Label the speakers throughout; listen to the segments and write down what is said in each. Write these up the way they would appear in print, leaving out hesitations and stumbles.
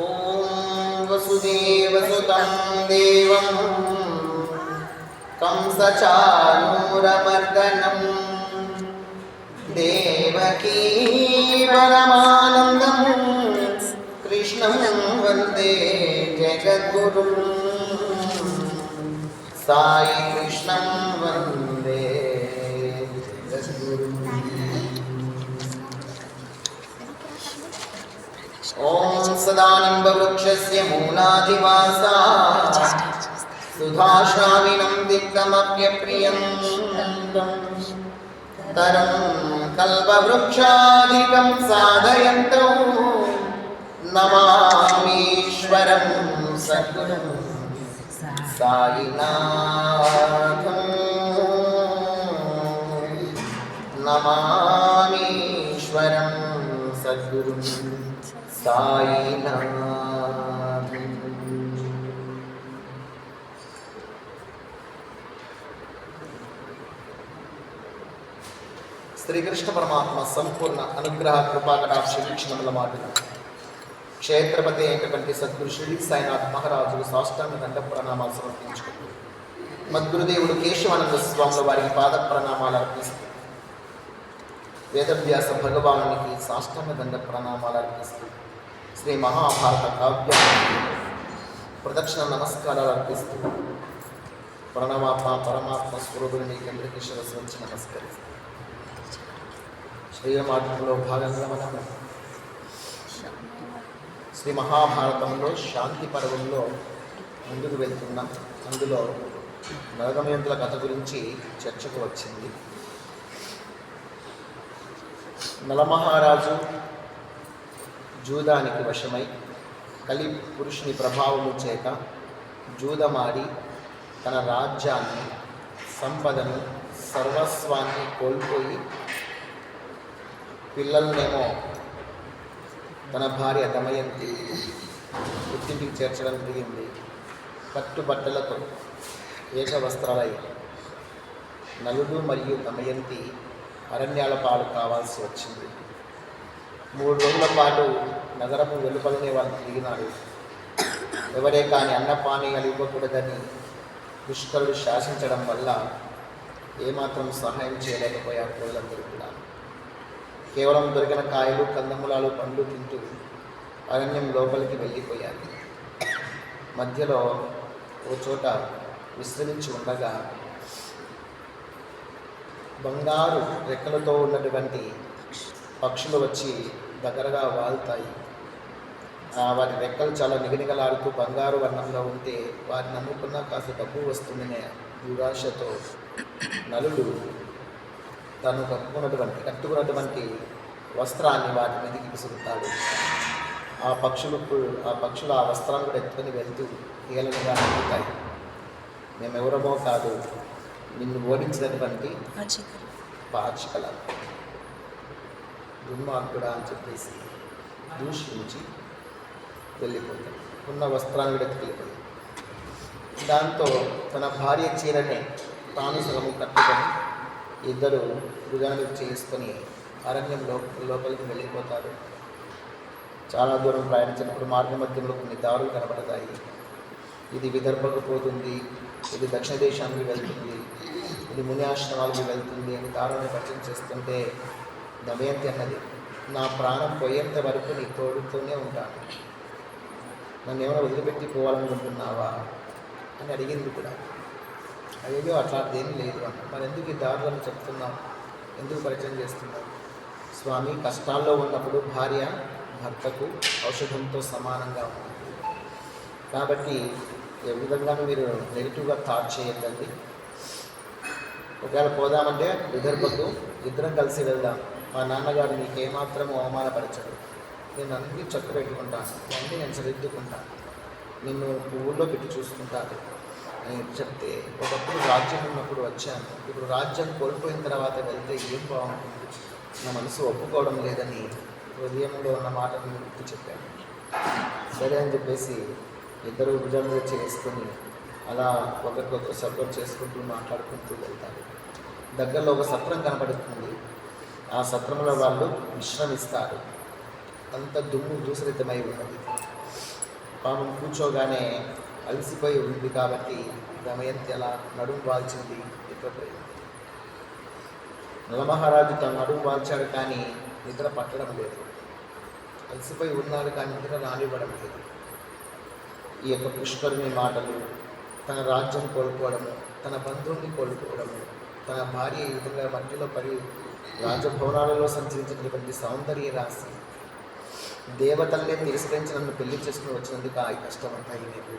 Speaker 1: ఓం వసుదేవసుతం దేవం కంసచానూరమర్దనం దేవకీ పరమానందం కృష్ణం వందే జగద్గురుం సాయి కృష్ణం వందే జగద్గురుం. ఓం సదానింబవృక్షస్య మూలాధివాసా సుధాశ్రావిణం దిక్తమప్యప్రియం తరం కల్పవృక్షాధికం సాధయంతో నమామీశ్వరం సద్గురుం సాయినాథం నమామీశ్వరం సద్గురుం సాయినాథం. శ్రీకృష్ణ పరమాత్మ సంపూర్ణ అనుగ్రహ కృపాకటాక్ష వీక్షణముల మాటలు క్షేత్రపతి అయినటువంటి సద్గురు శ్రీ సాయినాథ్ మహారాజు సాష్టాంగ దండ ప్రణామాలు సమర్పించుకుంటూ మద్గురుదేవుడు కేశవానంద స్వాముల వారికి పాద ప్రణామాలు అర్పిస్తూ వేదవ్యాస భగవానునికి సాష్టాంగ దండ ప్రణామాలు అర్పిస్తూ శ్రీ మహాభారత కావ్యానికి ప్రదక్షిణ నమస్కారాలు అర్పిస్తూ పరమాత్మ స్వరూపుని మీకందరికీ శిరస్సు వచ్చి నమస్కరిస్తూ శ్రీమాటంలో భాగంగా మనం శ్రీ మహాభారతంలో శాంతి పర్వంలో ముందుకు వెళ్తున్నాం. అందులో నరదమయంతుల కథ గురించి చర్చకు వచ్చింది. నలమహారాజు జూదానికి వశమై కలి పురుషుని ప్రభావము చేత జూదమాడి తన రాజ్యాన్ని, సంపదను, సర్వస్వాన్ని కోల్పోయి పిల్లలనేమో తన భార్య దమయంతి పుట్టింటికి చేర్చడం జరిగింది. కట్టుబట్టలతో ఏకవస్త్రాలై నలుడు మరియు దమయంతి అరణ్యాల పాలు కావాల్సి వచ్చింది. 3 రోజుల పాటు నగరము వెలుపలనే వాళ్ళు తిరిగినారు. ఎవరే కానీ అన్నపానీయాలు ఇవ్వకూడదని పుష్కరుడు శాసించడం వల్ల ఏమాత్రం సహాయం చేయలేకపోయారు ప్రజలందరూ కూడా. కేవలం దొరికిన కాయలు, కందమూలాలు, పండ్లు తింటూ అరణ్యం లోపలికి వెళ్ళిపోయారు. మధ్యలో ఓ చోట విశ్రమించి ఉండగా బంగారు రెక్కలతో ఉన్నటువంటి పక్షులు వచ్చి దగ్గరగా వాలుతాయి. వాటి రెక్కలు చాలా నిగనిగలాడుతూ బంగారు వర్ణంలో ఉంటే వారిని నమ్ముకున్న కాస్త డబ్బు వస్తుందనే దురాశతో నలుడు తను కట్టుకున్నటువంటి వస్త్రాన్ని వాటి మీదకి విసురుతాడు. ఆ పక్షులు ఆ వస్త్రాన్ని కూడా ఎత్తుకొని వెళ్తూ ఏలనగా నమ్ముతాయి. మేమెవరమో కాదు, నిన్ను ఓడించినటువంటి పాచికల దుర్మార్గుడా అని చెప్పేసి దూషించి వెళ్ళిపోతాడు. ఉన్న వస్త్రాన్ని కూడా ఎత్తుకెళ్ళిపోయాడు. దాంతో తన భార్య చీరనే తాను సగము కట్టుకొని ఇద్దరు భుజాన్ని చేసుకొని అరణ్యం లోపలికి వెళ్ళిపోతారు. చాలా దూరం ప్రయాణించినప్పుడు మార్గ మధ్యంలో కొన్ని దారులు కనబడతాయి. ఇది విదర్భకు పోతుంది, ఇది దక్షిణ దేశానికి వెళ్తుంది, ఇది ముని ఆశ్రమాలకు వెళ్తుంది అని దారులను పరిచయం చేస్తుంటే దమయంతి అన్నది, నా ప్రాణం పోయేంత వరకు నీ తోడుతూనే ఉంటాను, నన్ను ఏమైనా వదిలిపెట్టి పోవాలనుకుంటున్నావా అని అడిగింది కూడా. అయ్యో అట్లాంటిదేం లేదు అన్న. మరి ఎందుకు ఈ దారులను చెప్తున్నావు, ఎందుకు పరిచయం చేస్తున్నావు? స్వామి, కష్టాల్లో ఉన్నప్పుడు భార్య భర్తకు ఔషధంతో సమానంగా ఉంది. కాబట్టి ఏ విధంగానూ మీరు నెగిటివ్గా థాట్ చేయొద్దండి. ఒకవేళ పోదామంటే విదర్భకు ఇద్దరం కలిసి వెళ్దాం. మా నాన్నగారు నీకేమాత్రం అవమానపరచడు, నేను అన్నీ చక్కు పెట్టుకుంటాను, అన్నీ నేను సరిదిద్దుకుంటాను, నిన్ను పువ్వుల్లో పెట్టి చూసుకుంటాను అని చెప్తే, ఒకప్పుడు రాజ్యం ఉన్నప్పుడు వచ్చాను, ఇప్పుడు రాజ్యం కోల్పోయిన తర్వాత వెళ్తే ఏం బాగుంటుంది, నా మనసు ఒప్పుకోవడం లేదని హృదయంలో ఉన్న మాటను గుర్తు చెప్పాను. సరే అని చెప్పేసి ఇద్దరు భుజం మీద చేసుకొని అలా ఒకరికొకరు సపోర్ట్ చేసుకుంటూ మాట్లాడుకుంటూ వెళ్తారు. దగ్గరలో ఒక సత్రం కనపడుతుంది. ఆ సత్రంలో వాళ్ళు విశ్రమిస్తారు. అంత దుమ్ము దూసరితమై ఉన్నది. పాపం కూర్చోగానే అలసిపోయి ఉంది కాబట్టి దమయంతి అలా నడుము వాల్చింది, నిద్రపోయింది. నలమహారాజు తన నడుము వాల్చాడు కానీ నిద్ర పట్టడం లేదు. అలసిపోయి ఉన్నాడు కానీ నిద్ర రానివ్వడం లేదు. ఈ యొక్క పుష్కరుని మాటలు, తన రాజ్యం కోల్పోవడము, తన బంధువుని కోల్పోవడము, తన భార్య ఈ విధంగా మధ్యలో పడి రాజభవనాలలో సంచరించినటువంటి సౌందర్య రాశి, దేవతల్నే తిరస్కరించి నన్ను పెళ్లి చేసుకుని వచ్చినందుకు ఆ కష్టం అంతా ఈమెకు.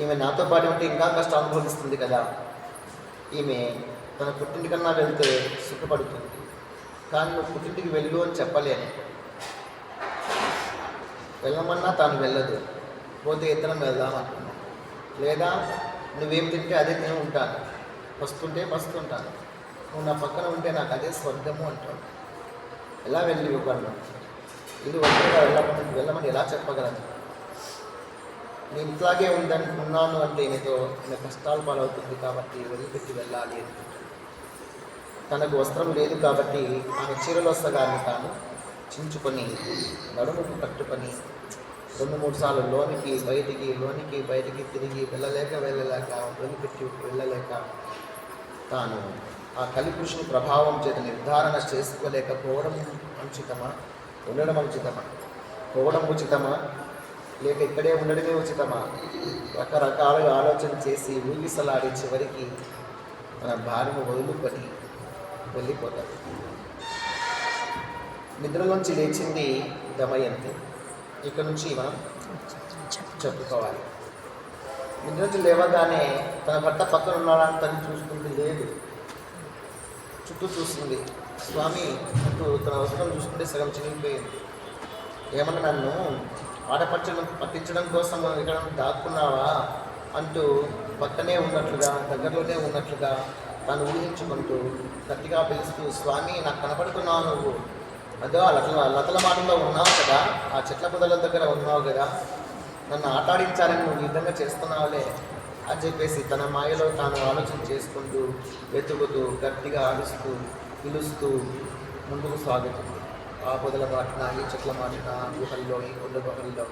Speaker 1: ఈమె నాతో పాటు ఉంటే ఇంకా కష్టం అనుభవిస్తుంది కదా. ఈమె తన పుట్టింటికన్నా వెళ్తే సుఖపడుతుంది, కానీ నువ్వు పుట్టింటికి వెళ్ళు అని చెప్పలేను. వెళ్ళమన్నా తాను వెళ్ళదు. పోతే ఇద్దరం వెళ్దాం అనుకున్నాం. లేదా నువ్వేం తింటే అదే నేను ఉంటాను, వస్తుంటే వస్తుంటాను, నువ్వు నా పక్కన ఉంటే నాకు అదే స్వర్గము అంటాను. ఎలా వెళ్ళి ఇవ్వగలను? ఇది ఒంటరిగా వెళ్ళమని ఎలా చెప్పగలను? నేను ఇట్లాగే ఉన్నాను అంటే నీతో నా కష్టాలు పాలవుతుంది కాబట్టి వదిలిపెట్టి వెళ్ళాలి అనుకుంటాను. తనకు వస్త్రం లేదు కాబట్టి ఆమె చీరలో సగాన్ని తాను చించుకొని నడుముకు కట్టుకొని 2-3 సార్లు లోనికి బయటికి తిరిగి వెళ్ళలేక వదిలిపెట్టి వెళ్ళలేక తాను ఆ కలిపురుషుని ప్రభావం చేత నిర్ధారణ చేసుకోలేకపోవడం ఉచితమా, ఉండడం ఉచితమా, పోవడం ఉచితమా, లేక ఇక్కడే ఉండడమే ఉచితమా, రకరకాలుగా ఆలోచన చేసి ఊగిసలాడి చివరికి మన భార్యను వదులుకొని వెళ్ళిపోతాడు. నిద్రలోంచి లేచింది దమయంతి. ఇక్కడ నుంచి మనం చెప్పుకోవాలి. నిద్ర నుంచి లేవగానే తన భర్త పక్కన ఉన్నాడని తను చూసుకుంది, లేదు. చుట్టూ చూస్తుంది. స్వామి అంటూ తన అవసరం చూసుకుంటే సగం చినిగిపోయింది. ఏమన్నా నన్ను పట్టించడం కోసం ఇక్కడ దాక్కున్నావా అంటూ పక్కనే ఉన్నట్లుగా, దగ్గరలోనే ఉన్నట్లుగా తాను ఊహించుకుంటూ గట్టిగా పిలుస్తూ, స్వామి నాకు కనపడుతున్నావు, నువ్వు అదో లతల మాటలో ఉన్నావు కదా, ఆ చెట్ల పొదల దగ్గర ఉన్నావు కదా, నన్ను ఆటాడించాలని నువ్వు ఈ విధంగా చేస్తున్నావులే అని చెప్పేసి తన మాయలో తాను ఆలోచన చేసుకుంటూ వెతుకుతూ గట్టిగా ఆడుస్తూ పిలుస్తూ ముందుకు సాగుతుంది. ఆ పొదల మాటన, ఈ చెట్ల మాటన, గుహల్లో, ఈ కొండ గుహల్లో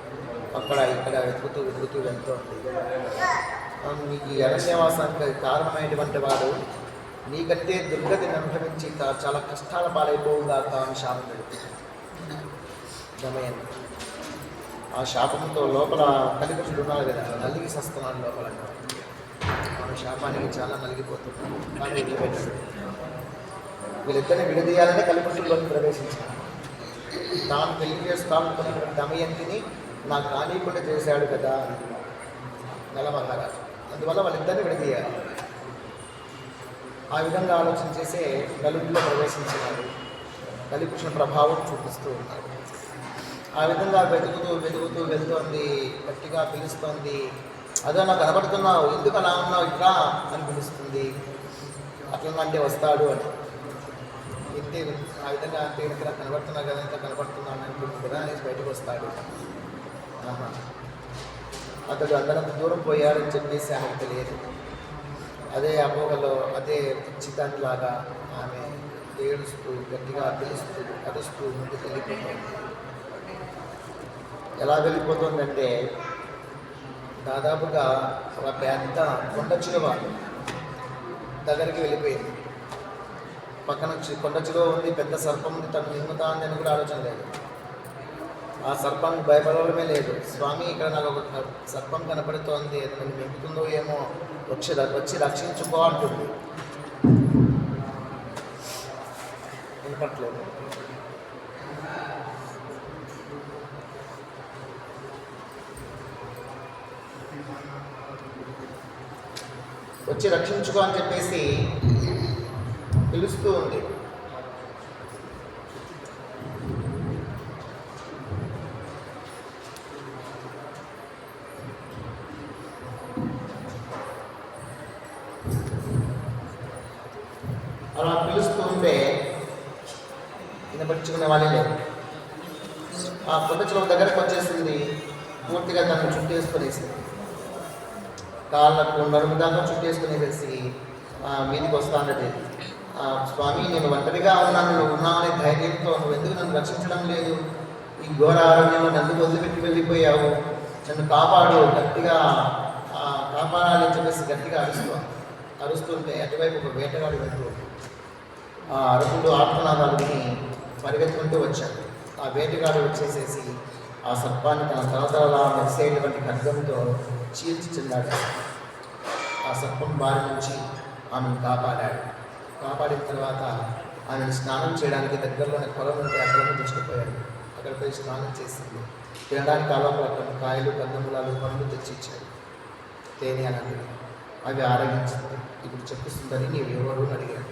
Speaker 1: అక్కడ ఇక్కడ వెతుకుతూ వెళ్తోంది. నీకు ఈ అరణ్యవాసానికి కారణమైనటువంటి వాడు నీకంటే దుర్గతిని అనుభవించి చాలా కష్టాల పాలైపోవుగాక అని శాపం పెడుతుంది దమయంతి. ఆ శాపంతో లోపల కలిపురుషుడు ఉన్నారు కదా, నలిగి సస్తున్నాడు లోపల. ఆ శాపానికి చాలా నలిగిపోతున్నాడు, కానీ వదిలిపెట్టాడు. వీళ్ళిద్దరిని విడదీయాలని కలిపురుషుల్లోకి ప్రవేశించాడు. తాను పెళ్లి చేసుకోవాలనుకున్నటువంటి దమయంతిని నాకు కానీయకుండా చేశాడు కదా నలమహారాజు, అందువల్ల వాళ్ళిద్దరిని విడదీయాలి. ఆ విధంగా ఆలోచన చేసే నలుగురిలో ప్రవేశించినాడు. కలిపురుషుని ప్రభావం చూపిస్తూ ఉన్నాడు. ఆ విధంగా వెతుకుతూ వెళ్తోంది, గట్టిగా పిలుస్తోంది. అదో నాకు కనబడుతున్నావు, ఎందుకు అలా ఉన్నావు, ఇట్లా అని పిలుస్తుంది. అట్లనంటే వస్తాడు అని ఇంతే. ఆ విధంగా అంటే ఇక్కడ కనబడుతున్నా కదా, ఇంత కనబడుతున్నాను అనుకుంటుంది కదా అనేసి బయటకు వస్తాడు. అతడు అందరంత దూరం పోయాడని చెప్పేసి ఆమెకు తెలియదు. అదే అపోహలో, అదే చిత్తాన్లాగా ఆమె ఏడుస్తూ గట్టిగా పిలుస్తూ అరుస్తూ ముందుకు వెళ్ళిపోతుంది. ఎలా వెళ్ళిపోతుందంటే దాదాపుగా ఒక పెద్ద కొండ చిలువ దగ్గరికి వెళ్ళిపోయింది. పక్కన కొండ చిలువ ఉంది, పెద్ద సర్పం ఉంది, తను మింగుతా అని కూడా ఆలోచన లేదు. ఆ సర్పానికి భయపడమే లేదు. స్వామి ఇక్కడ నాకు ఒక సర్పం కనపడుతోంది, అది నన్ను మింగుతుందో ఏమో, వచ్చి రక్షించుకో అంటుంది. వినపట్లేదు. వచ్చి రక్షించుకో అని చెప్పేసి పిలుస్తూ ఉంది. అలా పిలుస్తూ ఉంటే వినపరుచుకునే వాళ్ళే లేదు. ఆ కొండ చిలువ దగ్గరకు వచ్చేసింది. పూర్తిగా తను చుట్టేసుకునేసింది. కాళ్ళకు నడుము దాకా చుట్టేసుకునేసి మీదికి వస్తానది. స్వామి నేను ఒంటరిగా ఉన్నాను, నువ్వు ఉన్నావనే ధైర్యంతో నువ్వు ఎందుకు నన్ను రక్షించడం లేదు? ఈ ఘోర ఆరోగ్యంలో నన్ను వదిలిపెట్టి వెళ్ళిపోయావు నన్ను కాపాడు, గట్టిగా కాపాడాలని చెప్పేసి గట్టిగా అరుస్తుంటే అటువైపు ఒక వేటగాడు వెళ్తూ ఆ అరుపులు ఆర్తనాదాలు విని పరిగెత్తుకుంటూ వచ్చాడు. ఆ వేటగాడు వచ్చేసేసి ఆ సర్పాన్ని తన తలతలలా మెరిసేటువంటి ఖడ్గంతో చీల్చి చెందాడు. ఆ సర్పం బారి నుంచి ఆమెను కాపాడిన తర్వాత ఆమెను స్నానం చేయడానికి దగ్గరలోనే పొలం ఉంటే ఆ పొలం తీసుకుపోయాడు. అక్కడ పోయి స్నానం చేసింది. తినడానికి అక్కడ కాయలు, కందమూలాలు, పండ్లు తెచ్చిచ్చాడు. తేనె అని అవి ఆరగించింది. ఇప్పుడు చెప్పుస్తుందని నీవు ఎవరు అని అడిగాడు.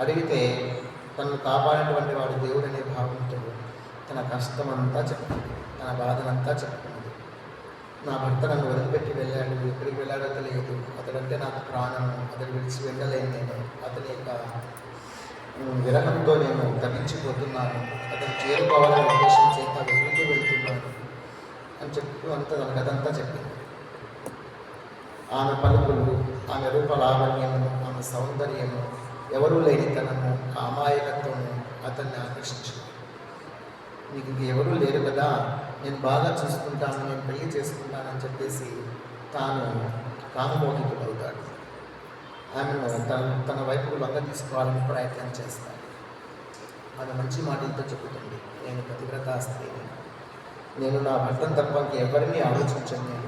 Speaker 1: అడిగితే తనను కాపాడినటువంటి వాడు దేవుడు అనే భావంతో తన కష్టమంతా చెప్పింది, తన బాధనంతా చెప్పుకున్నది. నా భర్త నన్ను వదిలిపెట్టి వెళ్ళాడు, ఎక్కడికి వెళ్ళాడో తెలియదు, అతడంటే నాకు ప్రాణము, అతడు విడిచి వెళ్ళలేను నేను, అతని యొక్క విరహంతో నేను తప్పించిపోతున్నాను, అతను చేరుకోవాలనే ఉద్దేశం చేత వెళ్తున్నాను అని చెప్తూ తన కథంతా చెప్పింది. ఆమె పలుకులు, ఆమె రూపలావణ్యము, ఆమె సౌందర్యము, ఎవరూ లేనితనము, ఆ అమాయకత్వము అతన్ని ఆకర్షించింది. నీకు ఎవరూ లేరు కదా, నేను బాగా చూసుకుంటాను, నేను పెళ్లి చేసుకుంటానని చెప్పేసి తాను కామమోహితుడవుతాడు. ఆమెను తన వైపుకు లొంగ తీసుకోవాలని ప్రయత్నం చేస్తాడు. ఆమె మంచి మాటలతో చెబుతుంది, నేను పతివ్రతా స్త్రీని, నేను నా భర్తను తప్ప ఎవరిని ఆలోచించను,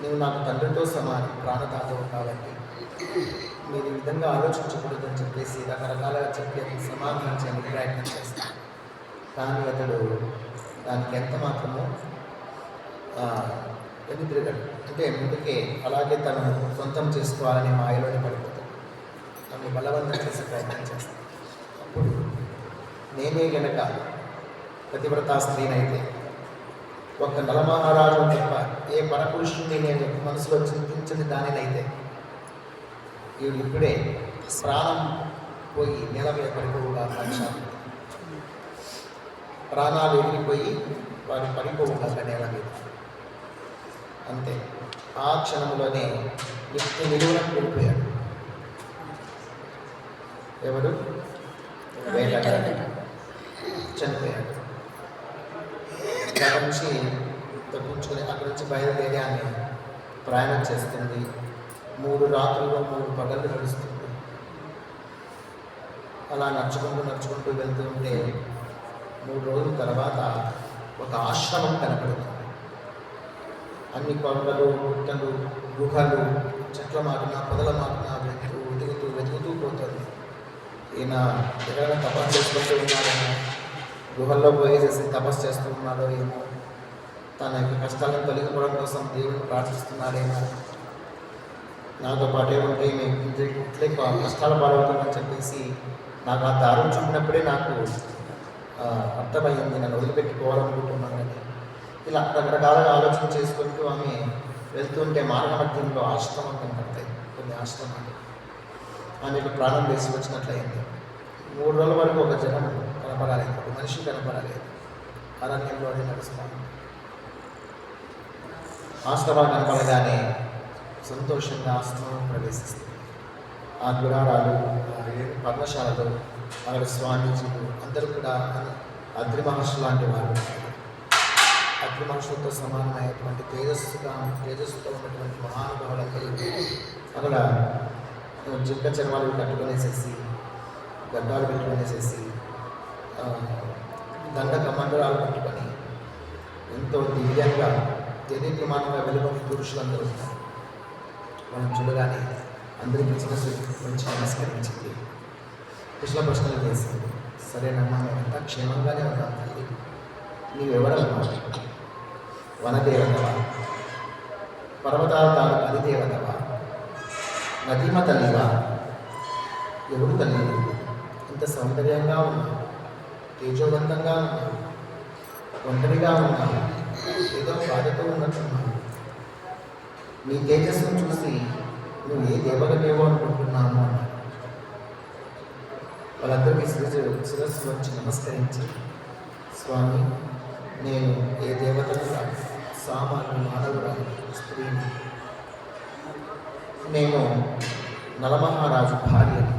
Speaker 1: నేను నాకు తండ్రితో సమానం, ప్రాణదాతవు కాబట్టి మీరు ఈ విధంగా ఆలోచించకూడదని చెప్పేసి రకరకాలుగా చెప్పి సమాధానం చేయడానికి ప్రయత్నం చేస్తాను. కానీ అతడు దానికి ఎంత మాత్రమో వెనుదిరగడు. అంటే ముందుకే అలాగే తను సొంతం చేసుకోవాలని మాయలోనే పడిపోతాడు. తను బలవంతం చేసే ప్రయత్నం చేస్తాను. అప్పుడు నేనే గనక పతివ్రతా స్త్రీనైతే, ఒక నలమహారాజు తప్ప ఏ పరపురుషుడిని నేను మనసులో చింతించని దానినైతే, వీడు ఇప్పుడే ప్రాణం పోయి నేల మీద పడిపోవుగా, ప్రాణాలు ఎగిరిపోయి వారు పడిపోవుగా నేల మీద. అంతే, ఆ క్షణంలోనే నిలువున వెళ్ళిపోయాడు. ఎవరు? చనిపోయాడు. అక్కడి నుంచి తప్పించుకొని అక్కడి నుంచి బయలుదేరి ఆమె ప్రయాణం చేస్తుంది. 3 రాత్రులు 3 పగళ్ళు నడుస్తుంది. అలా నడుచుకుంటూ వెళ్తూ ఉంటే 3 రోజుల తర్వాత ఒక ఆశ్రమం కనపడుతుంది. అన్ని కొండలు, గుట్టలు, గుహలు, చెట్ల మాటున, పొదల మాటున వెతుకుతూ పోతుంది. ఈయన ఎక్కడైనా తపస్సు చేసుకుంటూ ఉన్నాడేమో, గుహల్లో పోయేసేసి తపస్సు చేస్తూ ఉన్నాడో ఏమో, తన యొక్క కష్టాలను తొలగిపోవడం కోసం దేవుడిని ప్రార్థిస్తున్నాడేమో, నాతో పాటే ఉంటే మేము ఇట్లే కష్టాలు పాలవుతుందని చెప్పేసి నాకు ఆ దారులు చూపినప్పుడే నాకు అర్థమయ్యింది, నన్ను వదిలిపెట్టుకోవాలనుకుంటున్నానని. ఇలా రకరకాలుగా ఆలోచన చేసుకుంటూ ఆమె వెళ్తుంటే మార్గ మధ్యంలో ఆశ్రమం కనపడతాయి, కొన్ని ఆశ్రమాలు. ఆమెకు ప్రాణం వేసి వచ్చినట్లయింది. 3 రోజుల వరకు ఒక జనం కనపడాలేదు, ఒక మనిషి కనపడలేదు. అరణ్యంలోనే నడుస్తాను. ఆశ్రమం కనపడగానే సంతోషంగా ఆశ్రమం ప్రవేశిస్తుంది. ఆ గుడారాలు, పర్ణశాలలు, అక్కడ స్వామీజీలు అందరూ కూడా అద్రి మహర్షి లాంటి వారు. అద్రి మహర్షులతో సమానమైనటువంటి తేజస్సుతో ఉన్నటువంటి మహానుభావులందరూ అక్కడ జింక చర్మాలు కట్టుకునేసేసి, గడ్డాలు పెట్టుకునేసేసి, దండ కమండరాలు పెట్టుకొని ఎంతో దివ్యంగా దేదీప్యమానంగా వెలువడి పురుషులందరూ ఉన్నారు. మనం చూడగానే అందరికీ మంచి నమస్కరించింది, కుశల ప్రశ్నలు చేసింది. సరేనమ్మా, మేమంతా క్షేమంగానే ఉన్నాం తల్లి, నీవెవరమ్మా? వనదేవతవా, పర్వతాల తాను అధిదేవతవా, నదీమ తల్లివా? ఎవరు తల్లి? ఇంత సౌందర్యంగా ఉన్నావు, తేజోవంతంగా ఉన్నావు, ఒంటరిగా ఉన్నావు, ఏదో బాధతో ఉన్నట్టున్నావు. నీ తేజస్సును చూసి నువ్వు ఏ దేవతలేవో అనుకుంటున్నాను అన్నాడు. వాళ్ళందరికీ శిరస్సు వచ్చి నమస్కరించి, స్వామి, నేను ఏ దేవతను కాదు, సామాన్య మానవురాలు, స్త్రీని. నేను నలమహారాజు భార్యని,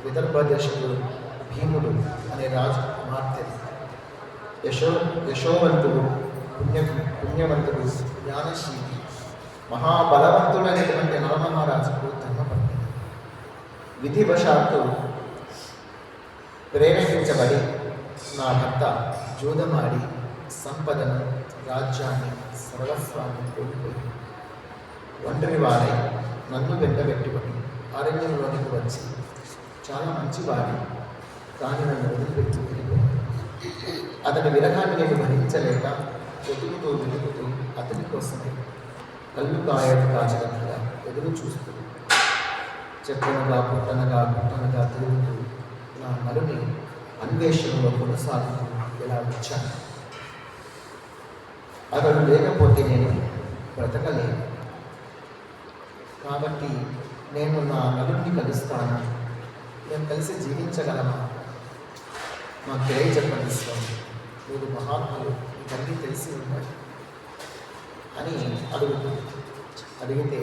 Speaker 1: విదర్భ దేశంలో భీముడు అనే రాజు కుమార్తెని, యశోవంతుడు పుణ్యవంతుడు, జ్ఞానశీలి, మహాబలవంతుడైనటువంటి నరమహారాజుకు ధర్మపత్ని విధివశాత్తు ప్రేరేపించబడి నా భర్త జూదమాడి సంపదను, రాజ్యాన్ని, సర్వస్వాన్ని కోల్పోయి ఒంటరి వారై నన్ను వెంటబెట్టుకొని అరణ్యంలోనికి వచ్చి చాలా మంచివాడి కానీ నన్ను వదిలిపెట్టి వెళ్ళిపోయాడు. అతని విరహాన్ని నేను భరించలేక వెతుకుతూ అతని కోసమే కళ్ళు కాచినట్లుగా ఎదురు చూస్తూ చెప్పనగా పుట్టనగా తిరుగుతూ నా నలుని అన్వేషణలో కొనసాగుతూ ఇలా వచ్చాను. అతడు లేకపోతే నేను బ్రతకలేను. కాబట్టి నేను నా నలుడిని కలుస్తాను. మేము కలిసి జీవించగలమా? మాకు తెలియజెప్పండి స్వామి, మీరు మహాత్ములు, ఇవన్నీ తెలిసి ఉన్నాయి అని అడిగితే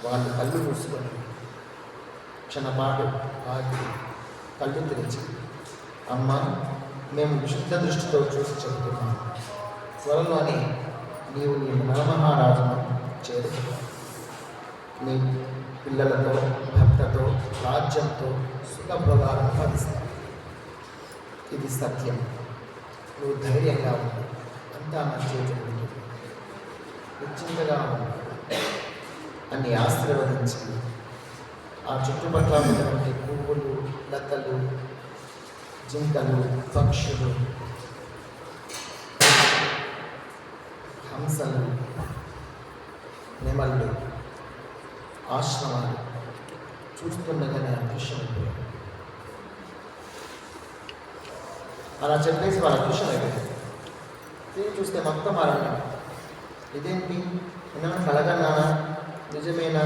Speaker 1: వాళ్ళు కళ్ళు మూసుకొని క్షణపాటు ఆగి కళ్ళు తెరిచి, అమ్మ, మేము విశుద్ధ దృష్టితో చూసి చెబుతున్నాము, త్వరలోనే నీవు నీ నరమహారాజును చేరుకున్నావు. నీ పిల్లలతో, భర్తతో, రాజ్యంతో సుఖభోగాలను భావిస్తావు. ఇది సత్యం. నువ్వు ధైర్యంగా ఉండు, అంతా మంచి జరుగుతుంది, నిశ్చింతగా ఉండు అని ఆశీర్వదించి ఆ చుట్టుపక్కల ఉన్నటువంటి పువ్వులు, లతలు, జింకలు, పక్షులు, హంసలు, నెమళ్ళు, ఆశ్రమాలు చూస్తుండగానే అదృశ్యమైపోయాయి. అలా చెప్పేసి వాళ్ళ అదృశ్యమైపోయింది. తిరిగి చూస్తే మొత్తం అరణ్యం. ఇదేంటి, ఏమైనా కలగన్నానా, నిజమేనా,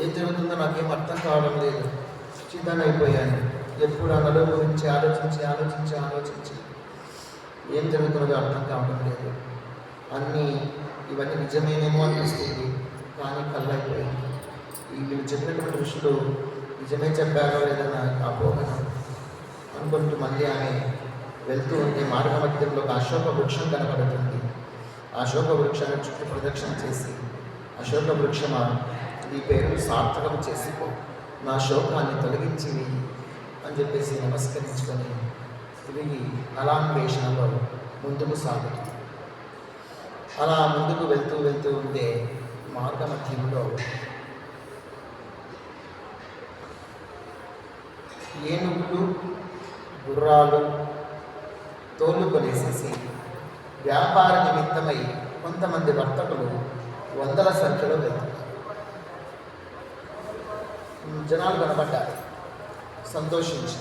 Speaker 1: ఏం జరుగుతుందో నాకేం అర్థం కావడం లేదు, చిన్నైపోయాను. ఎప్పుడు ఆ నలుగు గురించి ఆలోచించి ఏం జరుగుతున్నదో అర్థం కావడం లేదు. ఇవన్నీ నిజమేనేమో అనిపిస్తుంది, కానీ కళ్ళైపోయాయి. వీళ్ళు చెప్పినటువంటి ఋషులు నిజమే చెప్పారో లేదన్న అపోహనం అనుకుంటూ మళ్ళీ ఆమె వెళ్తూ ఉంటే మార్గ మధ్యంలో ఒక అశోక వృక్షం కనబడుతుంది. ఆ అశోక వృక్షాన్ని చుట్టూ ప్రదక్షిణ చేసి, అశోక వృక్షమా, ఈ పేరు సార్థకం చేసుకో, నా శోకాన్ని తొలగించి వేయి అని చెప్పేసి నమస్కరించుకొని తిరిగి నలాన్వేషణలో ముందుకు సాగుతుంది. అలా ముందుకు వెళ్తూ ఉంటే మార్గ మధ్యంలో ఏనుగులు, గుర్రాలు తోలు కొనేసేసి వ్యాపార నిమిత్తమై కొంతమంది వర్తకులు వందల సంఖ్యలో వెళ్తున్నారు. జనాలు కనబడ్డారు, సంతోషించి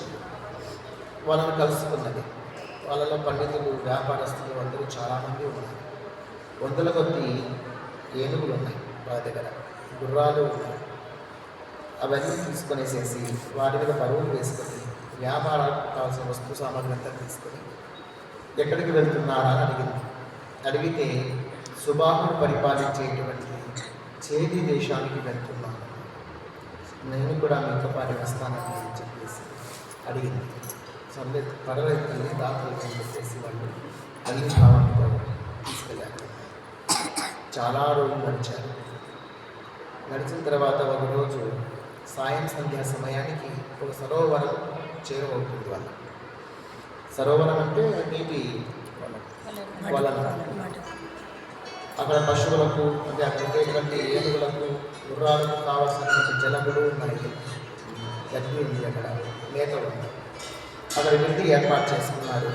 Speaker 1: వాళ్ళని కలుసుకున్నది. వాళ్ళలో పండితులు, వ్యాపారస్తులు అందరూ చాలామంది ఉన్నారు. వందల కొద్ది ఏనుగులు ఉన్నాయి వాళ్ళ దగ్గర, గుర్రాలు ఉన్నాయి. అవన్నీ తీసుకొనేసేసి వాటి మీద బరువులు వేసుకొని వ్యాపారాలకు కావాల్సిన వస్తు సామాగ్రి అంతా తీసుకొని ఎక్కడికి వెళ్తున్నారా అని అడిగితే సుబాహుడు పరిపాలించేటువంటి చేది దేశానికి వెళ్తున్నాను, నేను కూడా మీతో పాటు వస్తానని చెప్పేసి అడిగింది. సర్లే పర్వాలేదు తల్లి, దాతలు అని చెప్పేసి వాళ్ళు అన్ని భావంతో తీసుకెళ్ళారు. చాలా రోజులు నడిచారు. నడిచిన తర్వాత ఒకరోజు సాయం సంధ్యా సమయానికి ఒక సరోవరం చేరువవుతుంది. వాళ్ళ సరోవరం అంటే నీటి వలన. అక్కడ పశువులకు, అంటే అక్కడ ఉండేటువంటి ఏనుగులకు, గుర్రాలకు కావాల్సినటువంటి జలములు ఉన్నాయి, గడ్డి ఉంది, అక్కడ మేత ఉంది. అక్కడ విందు ఏర్పాటు చేసుకున్నారు,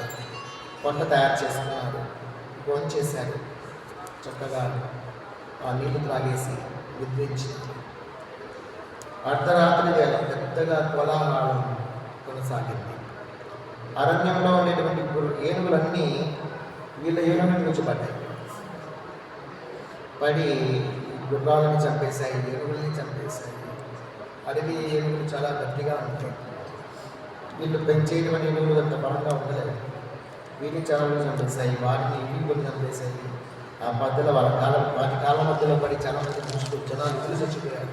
Speaker 1: వంట తయారు చేసుకున్నారు, భోంచేశారు. చక్కగా ఆ నీళ్లు త్రాగేసి నిద్రించారు. అర్ధరాత్రి వేళ పెద్దగా కోలాహలం కొనసాగింది. అరణ్యంలో ఉండేటువంటి ఏనుగులన్నీ వీళ్ళ ఏనుగులను నుంచి పడి గుర్రాలను చంపేశాయి, ఏనుగుల్ని చంపేశాయి. అడవి ఏనుగులు చాలా గట్టిగా ఉంటాయి. వీళ్ళు పెంచేటువంటి ఏనుగులు అంత బలంగా ఉండలేదు. వీటిని చాలా చంపేశాయి, వాటిని వీళ్ళు చంపేశాయి. ఆ మధ్యలో వాటి కాళ్ళ మధ్యలో పడి చాలా మంది మనుషులు, జనాలు తెలిసి వచ్చిపోయారు.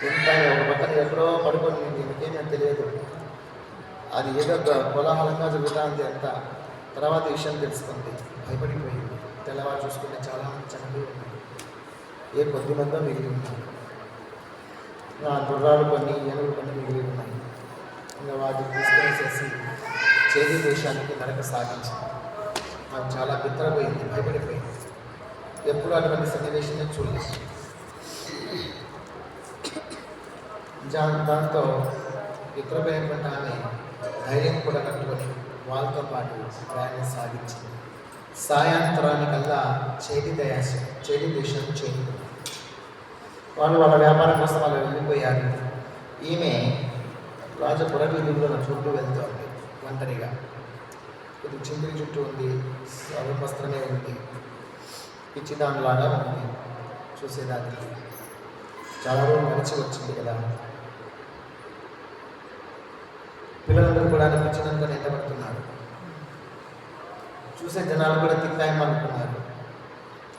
Speaker 1: ఎంత ఒక పక్కన ఎక్కడో పడుకొని దీనికేమీ తెలియదు, అది ఏదో కోలాహలంగా జరుగుతుంది అంతా. తర్వాత విషయం తెలుసుకుంది, భయపడిపోయింది. తెల్లవారు చూసుకుంటే చాలామంది చనిపోయి ఉన్నారు. ఏ కొద్ది మందో మిగిలి ఉన్నారు. గుర్రాలు కొన్ని, ఏనుగులు కొన్ని మిగిలి ఉన్నాయి. ఇంకా వాటిని తీసుకునేసేసి చేది దేశానికి నరక సాగించింది. నాకు చాలా బిత్తరపోయింది, భయపడిపోయింది. ఎప్పుడు అటువంటి సన్నివేశమే చూడలేదు. దాంతో బిత్తరపోయినటువంటి ఆమె ధైర్యం కూడా కట్టుకొని వాళ్ళతో పాటు ప్రయాణం సాగించింది. సాయంత్రానికల్లా చేది దేశం చేరుకుంది. వాళ్ళు వాళ్ళ వ్యాపారం కోసం వాళ్ళు వెళ్ళిపోయారు. ఈమె రాజపుర వీధుల్లో చుట్టూ వెళ్తోంది ఒంటరిగా. ఇది చింతిరి చుట్టూ ఉంది, వస్త్రమే ఉంది, పిచ్చిదానిలాగా ఉంది చూసేదానికి. చాలా రోజులు నడిచి వచ్చింది కదా. పిల్లలందరూ కూడా పిచ్చినంత నిండబడుతున్నారు. చూసే జనాలు కూడా తిక్కాయమనుకున్నారు.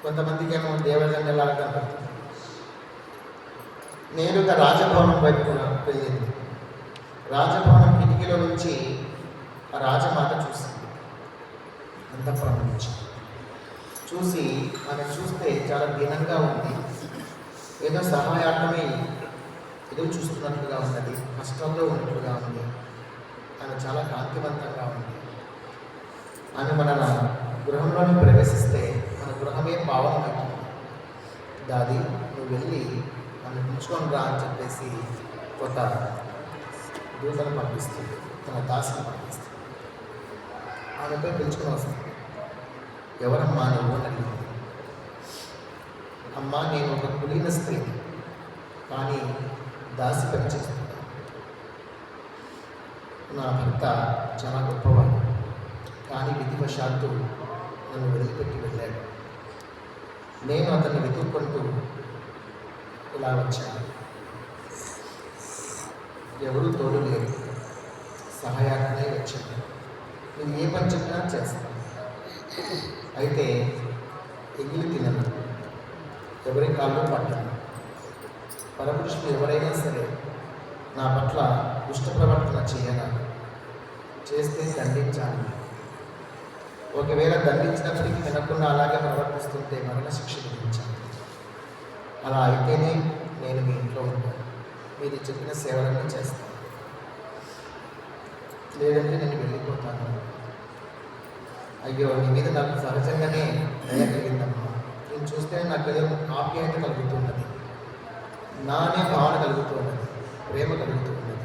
Speaker 1: కొంతమందికి ఏమో దేవజన్యలాగా కనపడుతుంది. నేరుగా రాజభవనం వైపు వెళ్ళింది. రాజభవనం కిటికీలో నుంచి ఆ రాజమాత చూసింది. అంతఃపురం నుంచి చూసి ఆమె చూస్తే చాలా దీనంగా ఉంది. ఏదో సహాయార్థమే ఎదురు చూస్తున్నట్లుగా ఉన్నది, కష్టంలో ఉన్నట్లుగా ఉంది. ఆమె చాలా కాంతివంతంగా ఉంది. ఆమె మన గృహంలోని ప్రవేశిస్తే మన గృహమే పావనమవుతుంది. దాది నువ్వు వెళ్ళి నన్ను పిలుచుకొని రా అని చెప్పేసి ఒక దూతను పంపిస్తుంది, తన దాసిని పంపిస్తుంది. ఆమెపై పిలుచుకొని వస్తుంది. ఎవరమ్మా నువ్వు అని అడిగింది. అమ్మా నేను ఒక కులీన స్త్రీని, కానీ దాసి పని చేస్తున్నాను. నా భర్త చాలా గొప్పవాడు, కానీ విధివశాత్తు నన్ను వదిలిపెట్టి వెళ్ళాడు. నేను అతన్ని వెతుక్కుంటూ ఇలా వచ్చాను. ఎవరూ తోడు లేరు, సహాయార్థమే వచ్చాను. నేను ఏ పని చెప్పినా చేస్తాను. అయితే ఎగిలి తినను, ఎవరి కాళ్ళు పట్టను. పరపురుషులు ఎవరైనా సరే నా పట్ల దుష్ట ప్రవర్తన చేయనాలి, చేస్తే దండించాలి. ఒకవేళ దండించినప్పటికీ వినకుండా అలాగే ప్రవర్తిస్తుంటే మరణ శిక్ష విధించాలి. అలా అయితేనే నేను మీ ఇంట్లో ఉంటాను, మీరు చెప్పిన సేవలన్నీ చేస్తాను. లేదంటే నేను వెళ్ళిపోతాను. అయ్యో నీ మీద నాకు సహజంగానే దయ కలిగిందమ్మా. నేను చూస్తే నాకు ఏదో ఆప్యాయత కలుగుతున్నది, నానే భావన కలుగుతున్నది, ప్రేమ కలుగుతున్నది.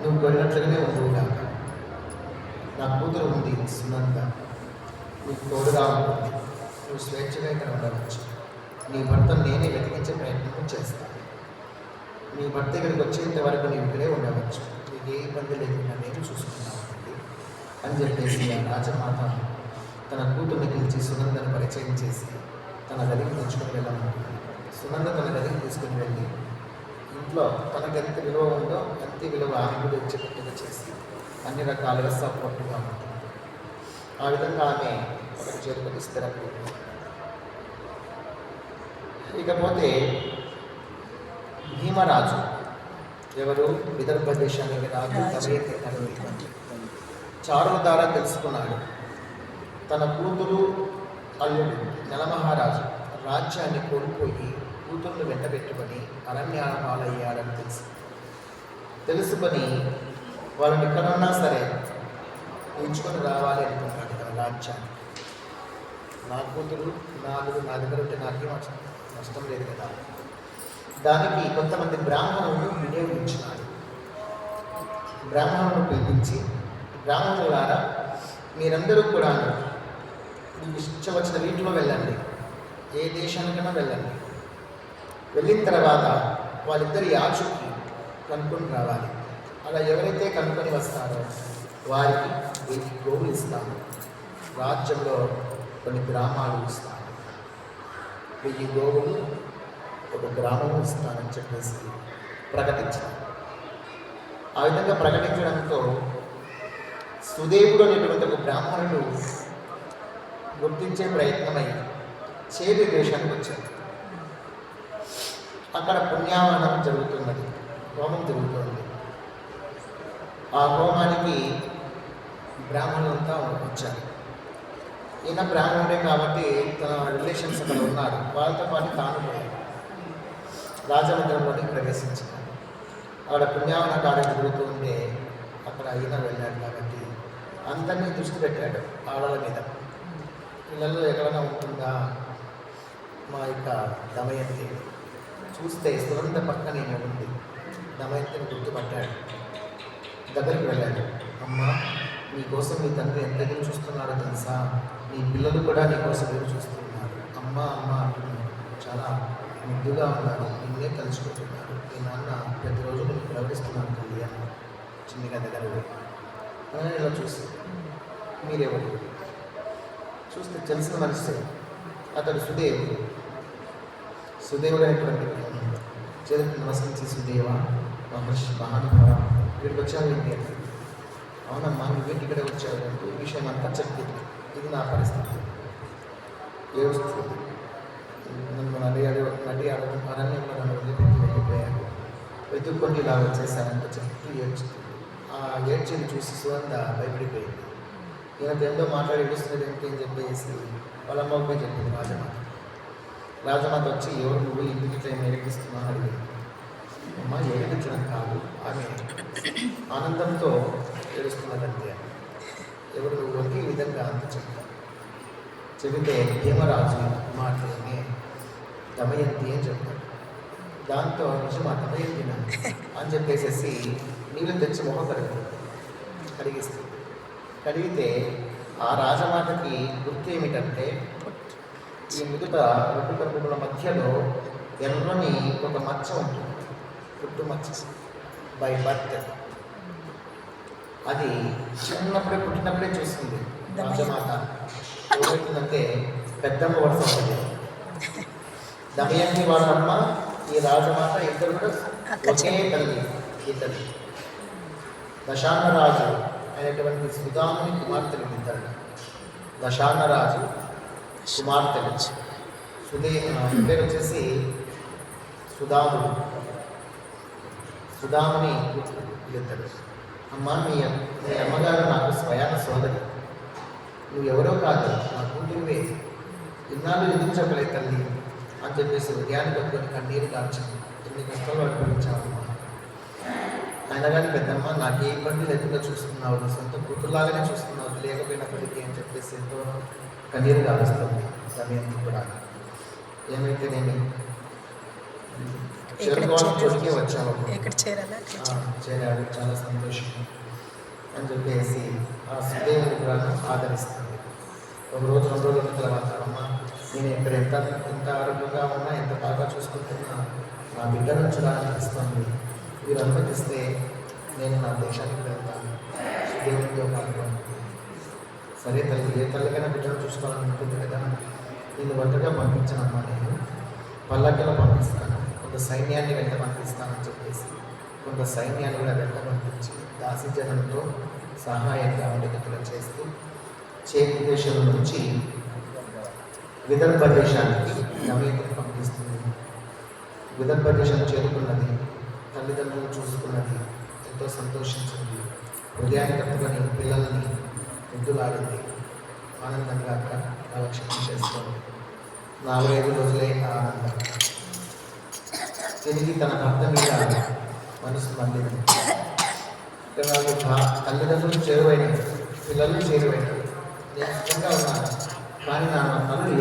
Speaker 1: నువ్వు కొన్నట్లుగానే ఉండుగాక. నా కూతురు ఉంది సునంద, నీకు తోడుగా ఉంటుంది. నువ్వు స్వేచ్ఛగా ఇక్కడ ఉండవచ్చు. నీ భర్తను నేనే వెతికించే ప్రయత్నం చేస్తాను. నీ భర్త ఇక్కడికి వచ్చేంత వరకు నీవు ఇక్కడే ఉండవచ్చు. నీకు ఏ ఇబ్బంది లేకుండా నేను చూసుకున్నాను అని చెప్పేసి ఆ రాజమాత తన కూతుర్ని పిలిచి సునందను పరిచయం చేసి తన గదికి తెచ్చుకొని వెళ్ళాలనుకుంటుంది. సునంద తన గదికి తీసుకుని వెళ్ళి ఇంట్లో తనకు ఎంత విలువ ఉందో అంతే విలువ ఆమె కూడా ఇచ్చేటట్టుగా చేసి అన్ని రకాలుగా సపోర్ట్గా ఉంటుంది. ఆ విధంగా ఆమె ఒకటి చేరుకొని స్థిరపడుతుంది. ఇకపోతే భీమరాజు ఎవరు? విదర్భ దేశానికి రాజు తవేతి తనవి. చారుల ద్వారా తెలుసుకున్నాడు తన కూతురు అల్లుడు నలమహారాజు రాజ్యాన్ని కోల్పోయి కూతుర్ను వెంటబెట్టుకొని అరణ్యాల పాలయ్యాడని తెలుసుకొని వాళ్ళని ఎక్కడున్నా సరే ఉంచుకొని రావాలి అనుకుంటాడు తన రాజ్యాన్ని. నా కూతురు నా దగ్గర ఉంటే నాకేం నష్టం లేదు కదా. దానికి కొంతమంది బ్రాహ్మణులను వినియోగించినాడు. బ్రాహ్మణులను పిలిపించి, బ్రాహ్మణులారా మీరందరూ కూడా మీకు ఇష్టం వచ్చిన వీటిలో వెళ్ళండి, ఏ దేశానికైనా వెళ్ళండి. వెళ్ళిన తర్వాత వాళ్ళిద్దరి యాచుకి కనుక్కొని రావాలి. అలా ఎవరైతే కనుక్కొని వస్తారో వారికి 1000 గోవులు ఇస్తాను, రాజ్యంలో కొన్ని గ్రామాలు ఇస్తాను, 1000 గోవులు ఒక గ్రామము ఇస్తానని చెప్పేసి ప్రకటించారు. ఆ విధంగా ప్రకటించడంతో సుదేవుడు అనేటువంటి ఒక బ్రాహ్మణుడు గుర్తించే ప్రయత్నమై చేది దేశానికి వచ్చాడు. అక్కడ పుణ్యావనం జరుగుతున్నది, హోమం జరుగుతుంది. ఆ హోమానికి బ్రాహ్మణులంతా వచ్చారు. ఈయన బ్రాహ్మణుడే కాబట్టి తన రిలేషన్స్ అక్కడ ఉన్నారు, వాళ్ళతో పాటు తాను కూడా రాజమందిరంలోకి ప్రవేశించాడు. అక్కడ పుణ్యావన కార్యం జరుగుతూ ఉంటే అక్కడ ఈయన వెళ్ళాడు కాబట్టి అందరినీ దృష్టి పెట్టాడు ఆడల మీద. పిల్లల్లో ఎక్కడైనా ఉంటుందా మా యొక్క దమయంతి, చూస్తే సునంద పక్కనే ఉంది. దమయంతిని గుర్తుపట్టాడు, దగ్గరికి వెళ్ళాడు. అమ్మ, నీకోసం మీ తండ్రి ఎంత ఎదురు చూస్తున్నాడో తెలుసా, నీ పిల్లలు కూడా నీకోసం ఎదురు చూస్తున్నారు. అమ్మ అమ్మ అంటున్నారు, చాలా ముద్దుగా ఉన్నారు, నిన్నే తలుచుకుంటున్నారు. మీ నాన్న ప్రతిరోజు నేను ప్రవర్తిస్తున్నాను తల్లి అన్న చిన్నగా దగ్గర అని ఇలా చూసి, మీరెవరు చూస్తే తెలిసిన మనిషి, అతడు సుదేవుడు. సుదేవుడు అనేటువంటి చేతులకు నమస్కరించి, సుదేవ మహర్షి మహానుభావ వీడికి వచ్చావు ఏంటి అంటే, అవునమ్మా నువ్వేంటి ఇక్కడ వచ్చావు అంటూ ఈ విషయం అంతా చెప్పింది. ఇది నా పరిస్థితి, ఏడుస్తుంది. నన్ను నడి అరణ్యంలో నన్ను వదిలిపెట్టి వెళ్ళిపోయాను, వెతుక్కొని ఇలా వచ్చేసానంటూ చెప్తూ ఏడుస్తుంది. ఆ ఏడ్చిని చూసి సుగంధ భయపడిపోయింది. ఈయనతో ఎంతో మాట్లాడి ఏడుస్తున్నది ఏంటి అని చెప్పేసి వాళ్ళ అమ్మకు పోయి చెప్పింది రాజమాత. రాజమాత వచ్చి, ఎవరు నువ్వు ఇంటికి ఇట్లా ఏడిపిస్తున్నావు అని అడిగింది. అమ్మ ఏడిపించడం కాదు, ఆమె ఆనందంతో ఏడుస్తున్నదంతే. ఎవరు నువ్వు ఈ విధంగా అంత చెప్తాను. చెబితే భీమరాజు కుమార్తెనే దమయంతి అని చెప్తాడు. దాంతో నిజమా దమయంతిన అని చెప్పేసేసి నీళ్ళు తెచ్చి మొహం కడిగిస్తుంది. కడిగితే ఆ రాజమాతకి గుర్తు ఏమిటంటే, ఈ మిగత రెండు కడుపుల మధ్యలో ఎర్రని ఒక మచ్చ ఉంటుంది, పుట్టు మచ్చ బై బర్త్. అది చిన్నప్పుడే పుట్టినప్పుడే చూస్తుంది రాజమాత. ఏమవుతుందంటే పెద్దమ్మ వరుస ఉంటుంది. దమయంతి వాళ్ళమ్మ, ఈ రాజమాత ఇద్దరు కూడా ఒకే తల్లి. ఇద్దరు దశాన్నరాజు అయినటువంటి సుధాముని కుమార్తెలు ఇద్దరు. దశాన్నరాజు కుమార్తెలు పేరు వచ్చేసి సుధాముడు. సుధాముని ఇద్దరు. అమ్మ, మీ అమ్మగారు నాకు స్వయాన సోదరి, నువ్వు ఎవరో కాదు, నా కూతురువే. ఇన్నాళ్ళు ఎందుకు చెప్పలేదు తల్లి అని చెప్పేసి ఉదయాన్ని పట్టుకొని కన్నీరు కాల్చాను. ఎన్ని కష్టాలు అనుభవించావమ్మా. అయినా కానీ పెద్దమ్మ నాకు ఏ ఇబ్బంది లేకుండా చూస్తున్నావు, నీ సొంత కూతురులాగానే చూస్తున్నావు, లేకపోయినప్పటికీ అని చెప్పేసి ఎంతో కన్నీరు కాలుస్తుంది. దమయంతి కూడా ఏమైతేనేమి చోటుకే వచ్చాము, చేరాడు, చాలా సంతోషం అని చెప్పేసి ఆ సుదేవుని కూడా ఆదరిస్తుంది. ఒక రోజు 2 రోజుల తర్వాత, అమ్మ నేను ఇక్కడ ఎంత ఆరోగ్యంగా ఉన్నా, ఎంత బాగా చూసుకుంటున్నా, నా బిడ్డ నుంచి అనిపిస్తుంది. మీరు అనుమతిస్తే నేను నా దేశానికి వెళ్తాను సుదేవునితో పాటు. సరే తల్లి, ఏ తల్లికైనా బిడ్డను చూసుకోవాలని ఉంటుంది కదా, నేను ఒంటరిగా పంపించానమ్మా, నేను పల్లకిలో పంపిస్తాను, కొంత సైన్యాన్ని వెంట పంపిస్తానని చెప్పేసి కొంత సైన్యాన్ని కూడా వెంట పంపించి దాసిజనంతో సహాయంగా అడుగుతులు చేస్తూ చేతి దేశం నుంచి విదర్భ దేశానికి దమయంతిని పంపిస్తుంది. విదర్భ దేశం చేరుకున్నది, తల్లిదండ్రులను చూసుకున్నది, ఎంతో సంతోషించింది. హృదయాన్ని కట్టుకొని పిల్లల్ని ముద్దులాడింది, ఆనందంగా అక్కడ కాలక్షేపం చేస్తుంది. 4-5 రోజులే ఆనందం. తిరిగి తన భర్త మీద మనసు మందింది. తల్లిదండ్రులు చేరువైనవి, పిల్లలు చేరువైనవి. నేను సుఖంగా ఉన్నాను, కానీ నా పనులు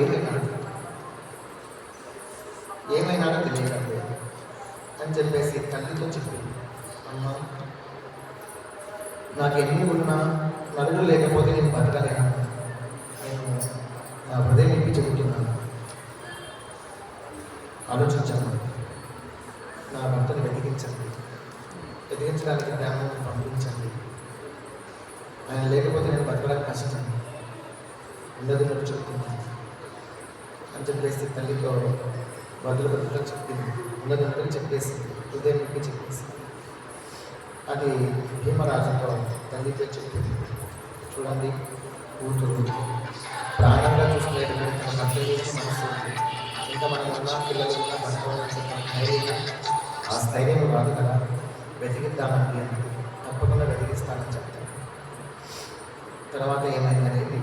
Speaker 1: ఏమైనాడో తెలియదు అని చెప్పేసి తల్లితో చెప్పింది. అమ్మ, నాకు ఎన్ని ఉన్నా నలుగురు లేకపోతే నేను బతకలేను. నేను నా హృదయం నింపి చెబుతున్నాను, ఆలోచించాను. నా భర్తను వెతికించడానికి గ్రామాన్ని పంపించండి. ఆయన లేకపోతే నేను బతకడానికి కష్టం, ఉండదు చెప్తున్నాను అని చెప్పేసి తల్లితో బదులు చెప్పింది. ఉండదు చెప్పేసింది, హృదయం నింపి చెప్పేసింది. అది భీమరాజుతో తల్లితో చెప్పింది. చూడండి, కూతురు ప్రాణంగా చూసుకునేటువంటి తన భర్త మనసు ఉంది. ఇంకా మనం ఉన్న పిల్లలు ఉన్న పట్టుకోవాలని ధైర్యంగా ఆ స్థైర్యం రాదు కదా, వెతికిద్దామని అన్నది. తప్పకుండా వెతికిస్తానని చెప్తాను. తర్వాత ఏమైందనేది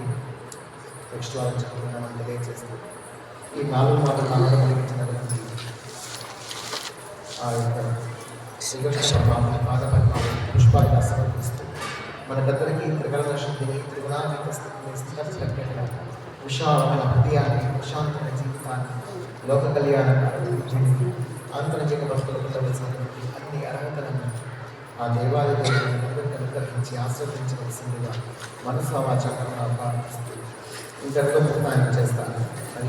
Speaker 1: నెక్స్ట్ వారం చెప్పుకున్నామని తెలియజేస్తూ ఈ 4 మాటలు నామడం కలిగించినటువంటి ఆ యొక్క శ్రీకృష్ణ పాదపద్మాలు పుష్పాలుగా సమర్పిస్తూ మనకందరికీ త్రికరణ శక్తిని త్రిగుణాత్మక స్థితిని విశాలమైన హృదయాన్ని ప్రశాంతమైన జీవితాన్ని లోక కళ్యాణాన్ని ఆంతరంగిక భక్తులకు ఉండవలసినటువంటి అన్ని అర్హతలను ఆ దేవాలయంలో అనుగ్రహించి ఆస్వాదించవలసిందిగా మనసు వాచకంగా ప్రారంభిస్తూ ఇంతటితో ముక్తాన్ని చేస్తాను. అది